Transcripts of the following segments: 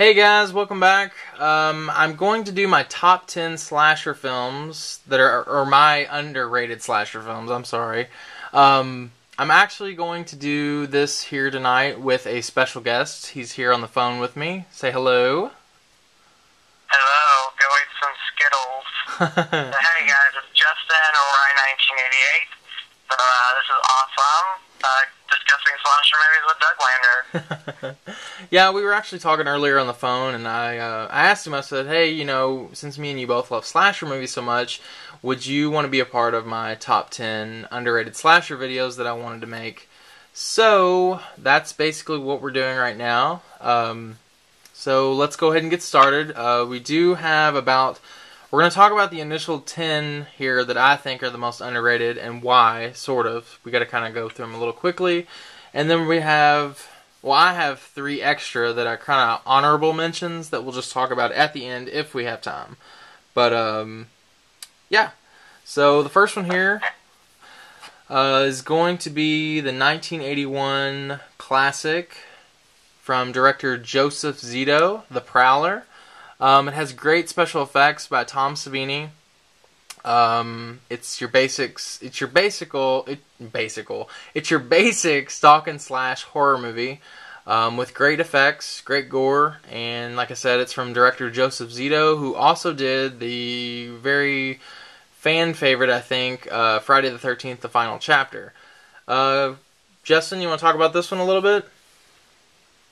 Hey guys, welcome back. I'm going to do my top 10 slasher films that are, or my underrated slasher films, I'm sorry. I'm actually going to do this here tonight with a special guest. He's here on the phone with me. Say hello. Hello, go eat some Skittles. Hey guys, it's Justin, Rye 1988. So this is awesome. Discussing slasher movies with Doug Lander. Yeah, we were actually talking earlier on the phone, and I asked him, I said, hey, since me and you both love slasher movies so much, would you want to be a part of my top 10 underrated slasher videos that I wanted to make? So, that's basically what we're doing right now. So, let's go ahead and get started. We do have we're going to talk about the initial 10 here that I think are the most underrated and why, sort of. We got to kind of go through them a little quickly. And then I have 3 extra that are kind of honorable mentions that we'll just talk about at the end if we have time. But, yeah. So, the first one here is going to be the 1981 classic from director Joseph Zito, The Prowler. It has great special effects by Tom Savini. It's your basic stalk and slash horror movie with great effects, great gore, and like I said, it's from director Joseph Zito, who also did the very fan favorite, I think, Friday the 13th, The Final Chapter. Justin, you want to talk about this one a little bit?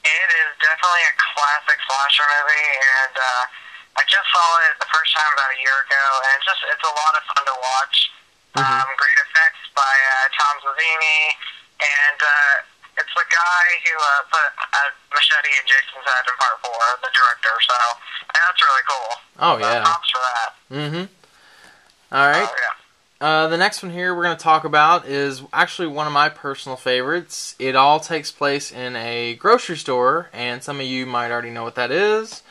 It is definitely a classic slasher movie, and I just saw it the first time about a year ago, and it's a lot of fun to watch. Great effects by Tom Savini, and it's the guy who put a machete in Jason's head in part 4, the director, so that's really cool. Oh, yeah. Props for that. Alright. Oh, yeah. The next one here we're going to talk about is actually one of my personal favorites. It all takes place in a grocery store, and some of you might already know what that is,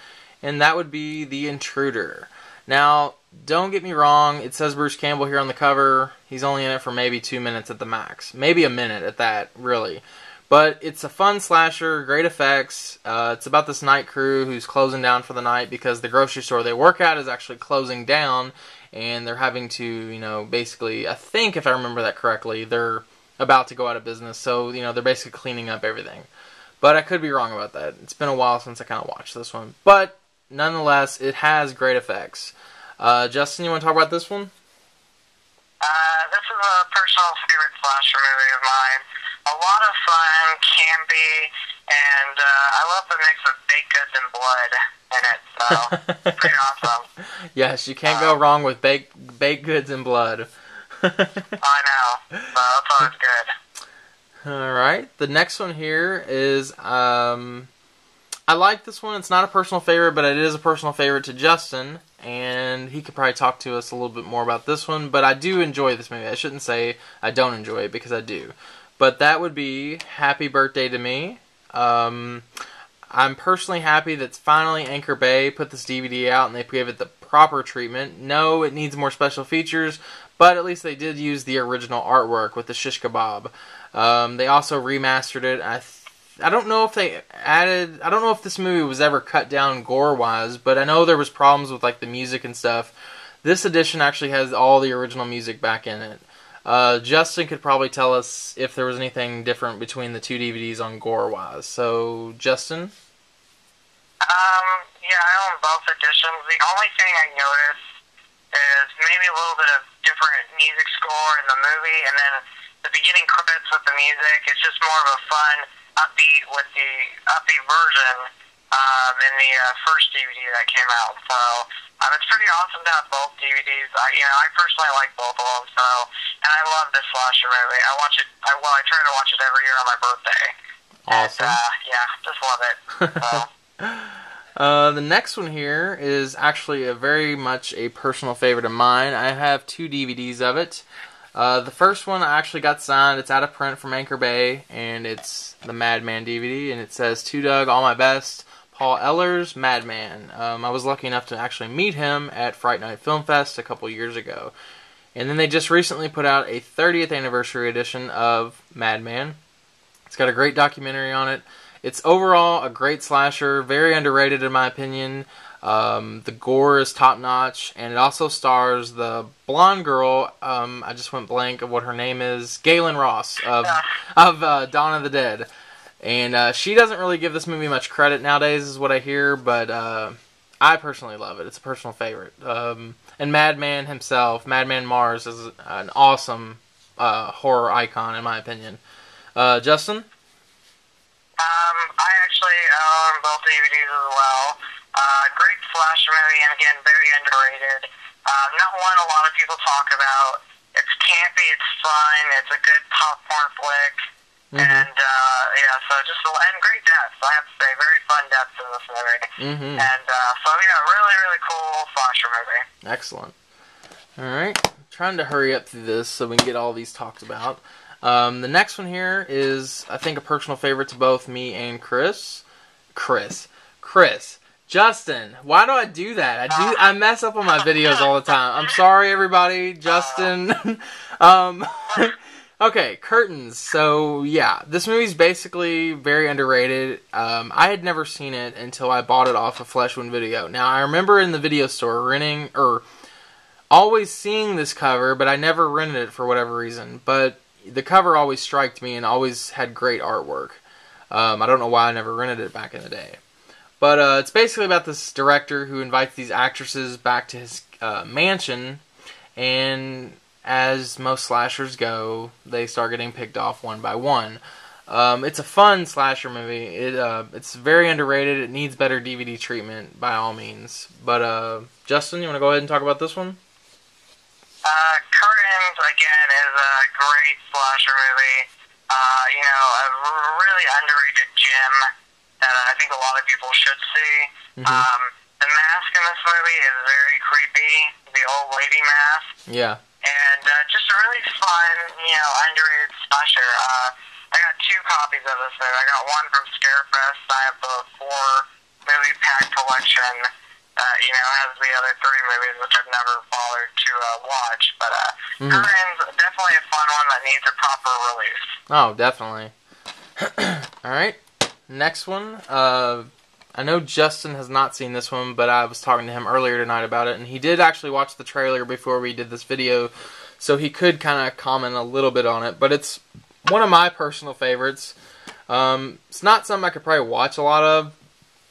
and that would be The Intruder. Now, don't get me wrong, it says Bruce Campbell here on the cover. He's only in it for maybe 2 minutes at the max. Maybe a minute at that, really. But it's a fun slasher, great effects. It's about this night crew who's closing down for the night because the grocery store they work at is actually closing down, and they're having to, basically, I think if I remember that correctly, they're about to go out of business, so, they're basically cleaning up everything. But I could be wrong about that. It's been a while since I kind of watched this one. But, nonetheless, it has great effects. Justin, you want to talk about this one? This is a personal favorite slasher movie of mine. A lot of fun, campy, and I love the mix of baked goods and blood in it, so pretty awesome. Yes, you can't go wrong with baked goods and blood. I know, so that's always good. Alright, the next one here is, I like this one. It's not a personal favorite, but it is a personal favorite to Justin, and he could probably talk to us a little bit more about this one, but I do enjoy this movie. I shouldn't say I don't enjoy it, because I do. But that would be Happy Birthday to Me. I'm personally happy that finally Anchor Bay put this DVD out and they gave it the proper treatment. No, it needs more special features, but at least they did use the original artwork with the shish kebab. They also remastered it. I don't know if I don't know if this movie was ever cut down gore-wise, but I know there was problems with like the music and stuff. This edition actually has all the original music back in it. Justin could probably tell us if there was anything different between the 2 DVDs on gore-wise. So, Justin? Yeah, I own both editions. The only thing I noticed is maybe a little bit of different music score in the movie, and then the beginning credits with the music. It's just more of a fun, upbeat version in the first DVD that came out. So it's pretty awesome to have both DVDs. I personally like both of them. So, and I love this slasher movie. I watch it. I try to watch it every year on my birthday. Awesome. And, yeah, just love it. So. The next one here is actually very much a personal favorite of mine. I have 2 DVDs of it. The first one I actually got signed. It's out of print from Anchor Bay, and it's the Madman DVD, and it says, "To Doug, all my best, Paul Ehlers, Madman." I was lucky enough to actually meet him at Fright Night Film Fest a couple years ago. And then they just recently put out a 30th anniversary edition of Madman. It's got a great documentary on it. It's overall a great slasher, very underrated in my opinion. The gore is top notch, and it also stars the blonde girl. I just went blank of what her name is. Galen Ross of Dawn of the Dead, and she doesn't really give this movie much credit nowadays, is what I hear. But I personally love it. It's a personal favorite. And Madman himself, Madman Mars, is an awesome horror icon in my opinion. Justin? I actually own both DVDs as well. Great slasher movie, and again, very underrated. Not one a lot of people talk about. It's campy, it's fun, it's a good popcorn flick, and yeah, so just and great deaths. I have to say, very fun deaths in this movie, and so yeah, really, really cool slasher movie. Excellent. All right, trying to hurry up through this so we can get all these talked about. The next one here is, I think, a personal favorite to both me and Chris. Justin, why do I do that? I mess up on my videos all the time. I'm sorry, everybody. Justin. Okay, Curtains. So, yeah, this movie's basically very underrated. I had never seen it until I bought it off of Fleshwound Video. Now, I remember in the video store always seeing this cover, but I never rented it for whatever reason. But the cover always struck me and always had great artwork. I don't know why I never rented it back in the day. But it's basically about this director who invites these actresses back to his mansion, and as most slashers go, they start getting picked off one by one. It's a fun slasher movie. It's very underrated. It needs better DVD treatment, by all means. But, Justin, you want to go ahead and talk about this one? Curtains, again, is a great slasher movie. A really underrated gem that I think a lot of people should see. The mask in this movie is very creepy, the old lady mask. Yeah. And just a really fun, underrated slasher. I got 2 copies of this movie. I got one from Scarefest. I have the 4-movie pack collection that, has the other 3 movies, which I've never bothered to watch. But Curtains, definitely a fun one that needs a proper release. Oh, definitely. Alright. Next one, I know Justin has not seen this one, but I was talking to him earlier tonight about it, and he did actually watch the trailer before we did this video, so he could kind of comment a little bit on it, but it's one of my personal favorites. It's not something I could probably watch a lot of,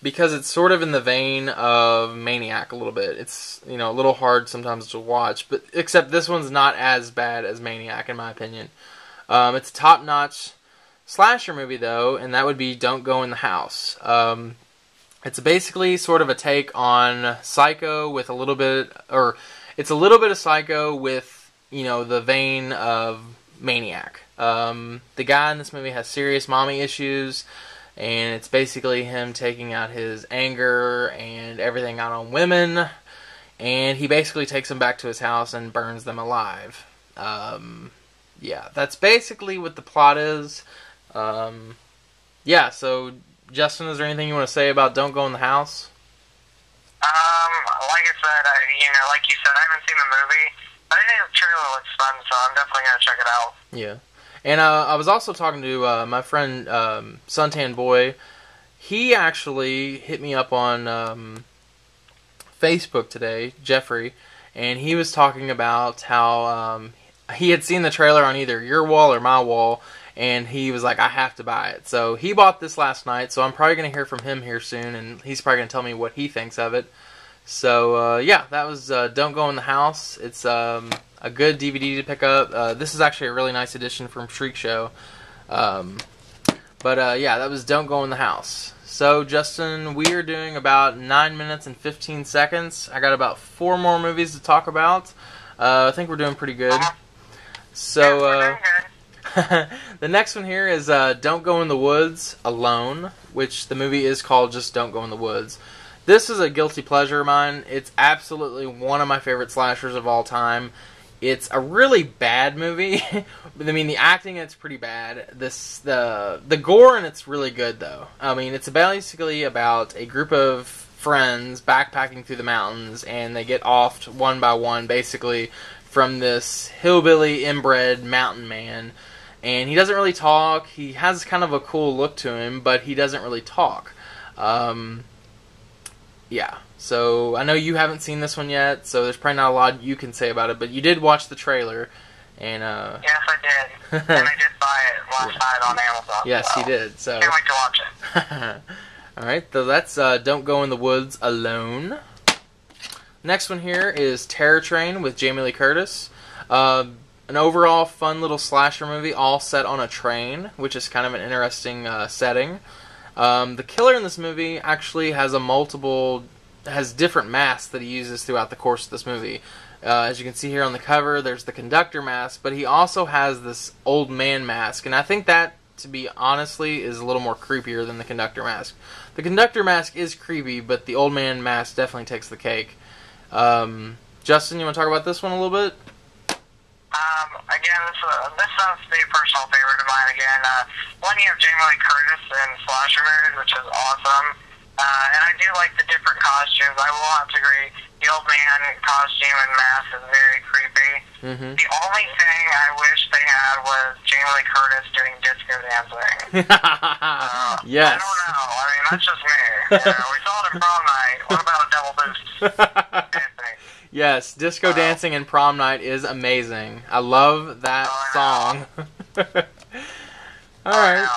because it's sort of in the vein of Maniac a little bit. It's, a little hard sometimes to watch, but except this one's not as bad as Maniac, in my opinion. It's a top-notch slasher movie, though, and that would be Don't Go in the House. It's basically sort of a take on Psycho with a little bit, it's a little bit of Psycho with, the vein of Maniac. The guy in this movie has serious mommy issues, and it's basically him taking out his anger and everything out on women, and he basically takes them back to his house and burns them alive. Yeah, that's basically what the plot is. Yeah, so, Justin, is there anything you want to say about Don't Go in the House? Like I said, like you said, I haven't seen the movie, but I think the trailer looks fun, so I'm definitely going to check it out. Yeah. And I was also talking to my friend, Suntan Boy. He actually hit me up on Facebook today, Jeffrey, and he was talking about how he had seen the trailer on either your wall or my wall, and he was like, I have to buy it. So he bought this last night, so I'm probably going to hear from him here soon, and he's probably going to tell me what he thinks of it. So, yeah, that was Don't Go in the House. It's a good DVD to pick up. This is actually a really nice edition from Shriek Show. But, yeah, that was Don't Go in the House. So, Justin, we are doing about 9 minutes and 15 seconds. I got about 4 more movies to talk about. I think we're doing pretty good. So, the next one here is Don't Go in the Woods Alone, which the movie is called just Don't Go in the Woods. This is a guilty pleasure of mine. It's absolutely one of my favorite slashers of all time. It's a really bad movie. I mean, the acting in it's pretty bad. The gore in it's really good, though. I mean, it's basically about a group of friends backpacking through the mountains, and they get offed one by one, basically, from this hillbilly inbred mountain man. and he doesn't really talk. He has kind of a cool look to him, but he doesn't really talk. Yeah, so I know you haven't seen this one yet, so there's probably not a lot you can say about it, but you did watch the trailer, and yes, I did, and I did buy it last night on Amazon. Yes, so you did. So can't wait to watch it. all right, so that's Don't Go in the Woods Alone. Next one here is Terror Train with Jamie Lee Curtis. An overall fun little slasher movie, all set on a train, which is kind of an interesting setting. The killer in this movie actually has different masks that he uses throughout the course of this movie. As you can see here on the cover, there's the conductor mask, but he also has this old man mask, and I think that, to be honestly, is a little more creepier than the conductor mask. The conductor mask is creepy, but the old man mask definitely takes the cake. Justin, you want to talk about this one a little bit? Again, this sounds to be a personal favorite of mine again. One, you have Jamie Lee Curtis in slasher movies, which is awesome. And I do like the different costumes. I will have to agree, the old man costume and mask is very creepy. Mm-hmm. The only thing I wish they had was Jamie Lee Curtis doing disco dancing. Yes. I don't know. I mean, that's just me. We saw it in prom night. What about a double boost dancing? Yes, disco dancing in prom night is amazing. I love that song. Alright.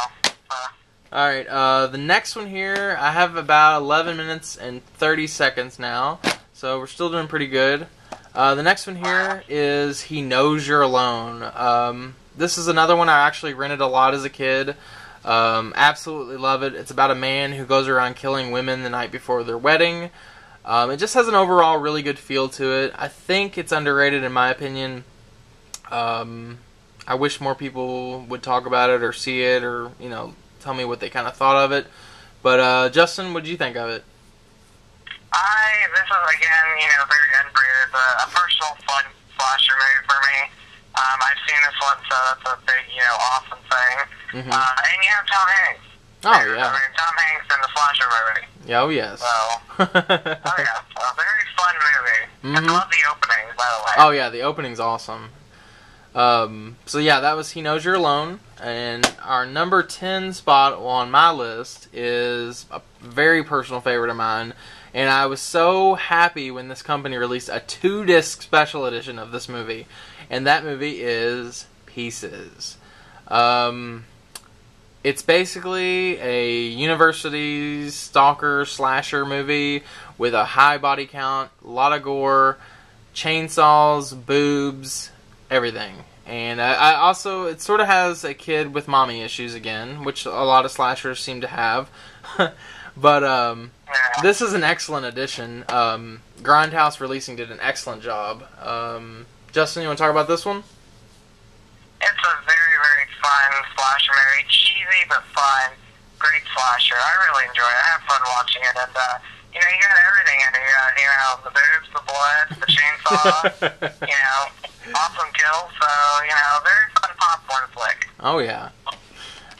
Alright, the next one here, I have about 11 minutes and 30 seconds now, so we're still doing pretty good. The next one here is He Knows You're Alone. This is another one I actually rented a lot as a kid. Absolutely love it. It's about a man who goes around killing women the night before their wedding. It just has an overall really good feel to it. I think it's underrated in my opinion. I wish more people would talk about it or see it or, tell me what they kind of thought of it. But, Justin, what did you think of it? This is, again, very underrated, but a personal fun slasher movie for me. I've seen this one, so that's a big, awesome thing. Mm-hmm. And you have Tom Hanks. Oh, yeah. I mean, Tom Hanks in the slasher movie. Yeah, oh, yes. So, a very fun movie. Mm-hmm. I love the opening, by the way. Oh, yeah, the opening's awesome. So yeah, that was He Knows You're Alone, and our number 10 spot on my list is a very personal favorite of mine, and I was so happy when this company released a 2-disc special edition of this movie, and that movie is Pieces. It's basically a university stalker slasher movie with a high body count, a lot of gore, chainsaws, boobs, everything. And I also, it sort of has a kid with mommy issues again, which a lot of slashers seem to have. But this is an excellent addition. Grindhouse Releasing did an excellent job. Justin, you want to talk about this one? It's a very, very fun slasher movie. Cheesy but fun. Great slasher. I really enjoy it. I have fun watching it. And, you got everything in it. You got, the boobs, the blood, the chainsaw, awesome kills. So, very fun popcorn flick. Oh, yeah.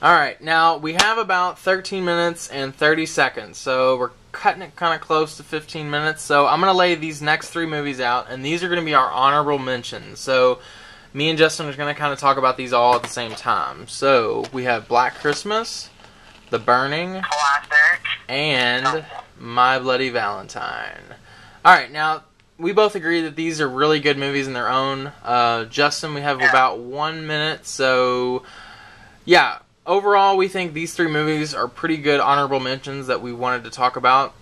Alright, now we have about 13 minutes and 30 seconds. So we're cutting it kind of close to 15 minutes. So I'm going to lay these next 3 movies out. And these are going to be our honorable mentions. So me and Justin are going to kind of talk about these all at the same time. So we have Black Christmas, The Burning, Classic, and My Bloody Valentine. Alright, now we both agree that these are really good movies in their own. Justin, we have about 1 minute, so yeah, overall we think these 3 movies are pretty good honorable mentions that we wanted to talk about.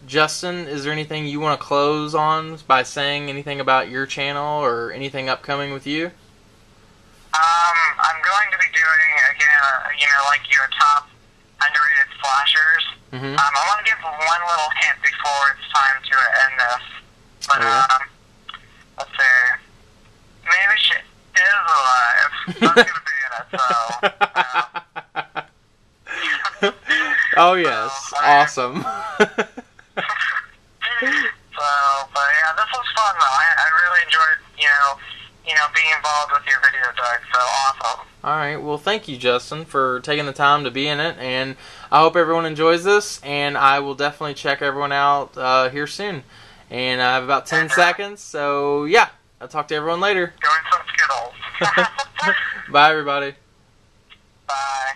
Justin, is there anything you want to close on by saying anything about your channel or anything upcoming with you? I'm going to be doing, again, like your top underrated slashers. Mm-hmm. I want to give one little hint before it's time to end this. But, let's see. Maybe she is alive. I'm going to be in it, so. Oh, yes. Awesome. But yeah, this was fun, though. I really enjoyed, being involved with your video, Doug, so awesome. Alright, well thank you, Justin, for taking the time to be in it, and I hope everyone enjoys this, and I will definitely check everyone out here soon. And I have about 10 seconds, so yeah, I'll talk to everyone later. Going some Skittles. Bye, everybody. Bye.